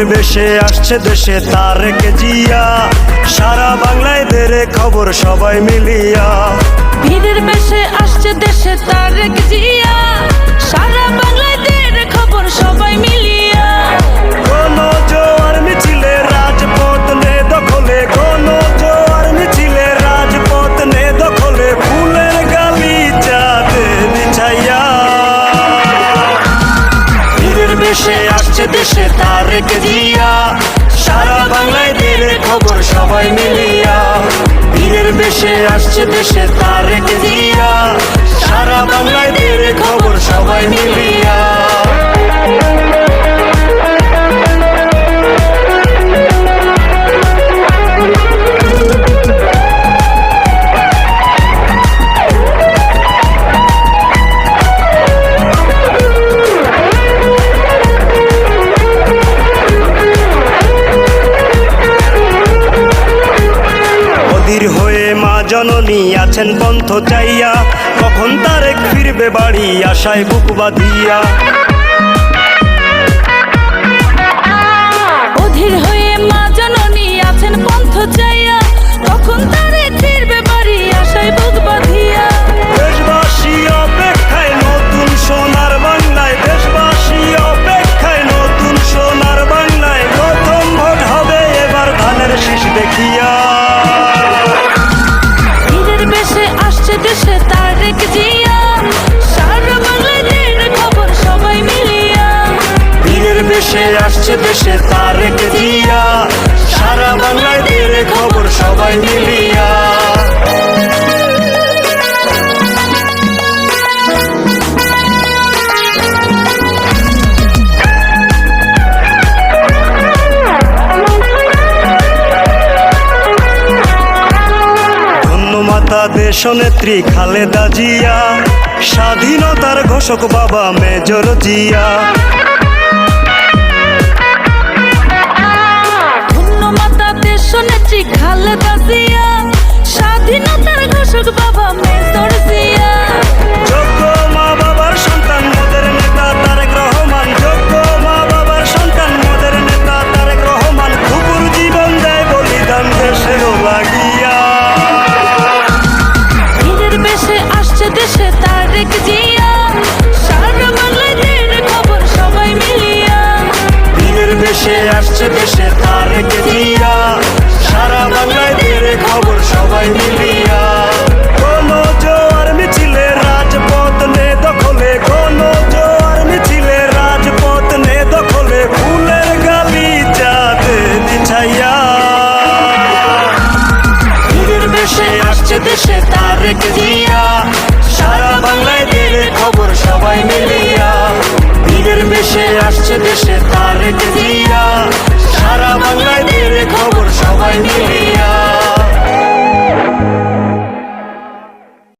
বেশে আসছে দেশে তারেক জিয়া, সারা বাংলায় দেরে খবর সবাই মিলিয়া। ভিড়ের বেশে আসছে দেশে তারেক জিয়া, সারা বাংলায় দেরে খবর সবাই মিলিয়া। কোন জোয়ার মিছিলে রাজপথ নে দখলে, কোন জোয়ার মিছিলে রাজপথ নে দখলে, ফুলের গালিচাতে বিছাইয়া। ভিড়ের বেশে আসছে দেশে তারেক জিয়া, সারা বাংলায় দেরে খবর সবাই মিলিয়া। ভিড়ের বেশে আসছে দেশে তারেক জিয়া, সারা বাংলায় দেরে খবর সবাই মিলিয়া। হয়ে মা জননী আছেন পন্থ চাইয়া, কখন তারেক ফিরবে বাড়ি আশায় বুক বাঁধিয়া। অধীর হয়ে মা জননী আছেন পন্থ চাইয়া, কখন তারেক ফিরবে বাড়ি আশায় বুক বাঁধিয়া। দেশবাসী অপেক্ষায় নতুন সোনার বাংলায়, দেশবাসী অপেক্ষায় নতুন সোনার বাংলায়, প্রথম ভোট হবে এবার ধানের শীষ দেখিয়া। দেশে তারেক জিয়া, সারা বাংলায় দেরে খবর সবাই মিলিয়া। ভিড়ের বেশে আসছে দেশে তারেক জিয়া, সারা বাংলায় দেরে খবর সবাই মিলিয়া। দেশনেত্রী খালেদা জিয়া, স্বাধীনতার ঘোষক বাবা মেজর জিয়া। ধন্যবাদ দেশনেত্রী খালেদা জিয়া, স্বাধীনতার ঘোষক বাবা মেজর জিয়া। যোগ্য মা বাবার সন্তান মোদের নেতা তারেক রহমান, যোগ্য মা বাবার সন্তান মোদের নেতা তারেক রহমান, কুকুর জীবন দেয় বলিদান দেশের লাগিয়া। দেশে তারেক জিয়া, সারা বাংলায় দেরে খবর সবাই মিলিয়া। ভিড়ের বেশে আসছে দেশে তারেক জিয়া, সারা বাংলায় দেরে খবর সবাই মিলিয়া। কোন জোয়ার মিছিলে রাজপথ নে দখলে, কোন জোয়ার মিছিলে রাজপথ নে দখলে, ফুলের গালিচাতে বিছাইয়া। ভিড়ের বেশে আসছে দেশে তারেক জিয়া, সারা বাংলায় দেরে খবর সবাই মিলিয়া। ভিড়ের বেশে আসছে দেশে তারেক জিয়া, সারা বাংলায় দেরে খবর সবাই মিলিয়া।